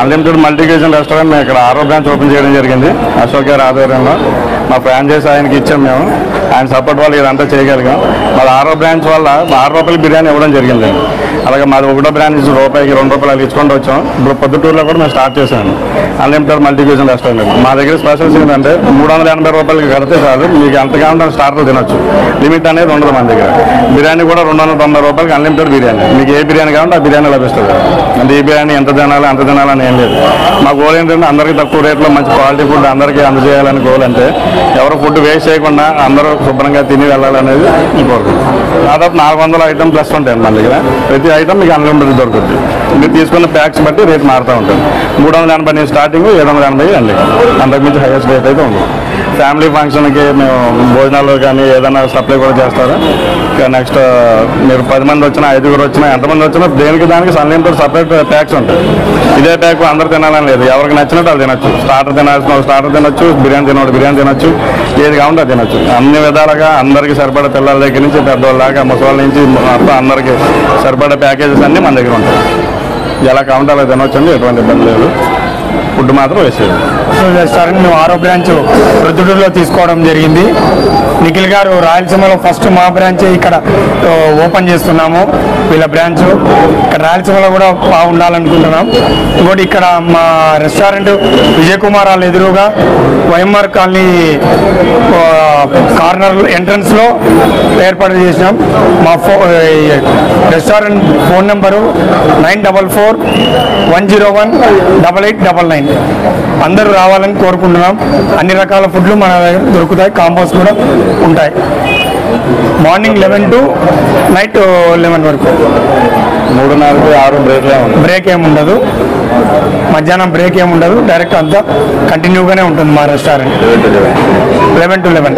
Unlimited multi cuisine restaurant మేము ఇక్కడ 6వ బ్రాంచ్ ఓపెన్ చేయడం జరిగింది. అశోక్ గారి ఆధ్వర్యంలో మా ఫ్రాంచైజ్ ఆయనకి ఇచ్చాం. మేము ఆయన సపోర్ట్ వాళ్ళు ఇదంతా చేయగలిగాం. మాది 6వ బ్రాంచ్ వల్ల 6 రూపాయలు బిర్యానీ ఇవ్వడం జరిగింది. అలాగే మాది 1వ బ్రాంచ్ రూపాయికి 2 రూపాయలు ఇచ్చుకుంటూ వచ్చాం. ఇప్పుడు పొద్దుటూరులో కూడా మేము స్టార్ట్ చేశాను అన్లిమిటెడ్ మల్టీ క్యూజిన్ రెస్టారెంట్. మా దగ్గర స్పెషల్స్ ఏంటంటే 380 రూపాయలకి కడితే చాలు, మీకు ఎంత కావాలంటే స్టార్టర్ తినొచ్చు. లిమిట్ అనేది ఉండదు మన దగ్గర. బిర్యానీ కూడా 290 రూపాయలకి అన్లిమిటెడ్ బిర్యానీ, మీకు ఏ బిర్యానీ కావాలంటే ఆ బిర్యానీ లభిస్తుంది. అంటే ఈ బిర్యానీ ఎంత తినాలి అంత తినాలని ఏం లేదు. మా గోల్ ఏంటంటే అందరికీ తక్కువ రేట్లో మంచి క్వాలిటీ ఫుడ్ అందరికీ అందజేయాలని గోల్. అంటే ఎవరు ఫుడ్ వేస్ట్ చేయకుండా అందరూ శుభ్రంగా తిని వెళ్ళాలనేది కోరుకుంటాం. దాదాపు 400 ఐటమ్ ప్లస్ ఉంటాయి మన దగ్గర. ప్రతి ఐటమ్ మీకు అన్లిమిటెడ్ దొరుకుతుంది. మీరు తీసుకున్న ప్యాక్స్ బట్టి రేట్ మారుతూ ఉంటుంది. 380 నుంచి స్టార్టింగ్, 780 అండి. అంతకుమించి హైయెస్ట్ రేట్ అయితే ఉంది. ఫ్యామిలీ ఫంక్షన్కి మేము భోజనాలు కానీ ఏదైనా సప్లై కూడా చేస్తారు. నెక్స్ట్ మీరు 10 మంది వచ్చినా 5గురు వచ్చినా ఎంతమంది వచ్చినా దేనికి దానికి అన్లిమిటెడ్ సపరేట్ ప్యాక్స్ ఉంటాయి. ఇదే ప్యాక్ అందరూ తినాలని లేదు, ఎవరికి నచ్చినట్టు అది తినొచ్చు. స్టార్టర్ తినాల్సిన స్టార్టర్ తినొచ్చు, బిర్యానీ తినోడు బిర్యానీ తినొచ్చు, ఏది కావాలంటే అది తినొచ్చు. అన్ని విధాలుగా అందరికీ సరిపడే పిల్లల దగ్గర నుంచి పెద్దవాళ్ళ దాకా ముసలి నుంచి మొత్తం అందరికీ సరిపడే ప్యాకేజెస్ అన్నీ మన దగ్గర ఉంటాయి. ఎలా కావాలంటే అలా తినొచ్చండి, ఎటువంటి ఇబ్బంది లేదు. ఫుడ్ మాత్రం వేసేది. రెస్టారెంట్ మేము 6వ బ్రాంచ్ ప్రొద్దుటూరులో తీసుకోవడం జరిగింది. నిఖిల్ గారు రాయలసీమలో ఫస్ట్ మా బ్రాంచ్ ఇక్కడ ఓపెన్ చేస్తున్నాము. వీళ్ళ బ్రాంచ్ ఇక్కడ రాయలసీమలో కూడా బాగుండాలనుకుంటున్నాం. ఇంకోటి ఇక్కడ మా రెస్టారెంట్ విజయ్ కుమార్ వాళ్ళ ఎదురుగా వైఎంఆర్ కాలనీ కార్నర్ ఎంట్రన్స్లో ఏర్పాటు చేసినాం. మా రెస్టారెంట్ ఫోన్ నెంబరు 944-101-8899. అందరూ రావాలని కోరుకుంటున్నాం. అన్ని రకాల ఫుడ్లు మన దగ్గర దొరుకుతాయి. కాంబోస్ కూడా ఉంటాయి. మార్నింగ్ 11 to నైట్ 11 వరకు. 3-6 బ్రేక్ ఏమి ఉండదు. మధ్యాహ్నం బ్రేక్ ఏమి ఉండదు. డైరెక్ట్ అంతా కంటిన్యూగానే ఉంటుంది మా రెస్టారెంట్ 11 to 11.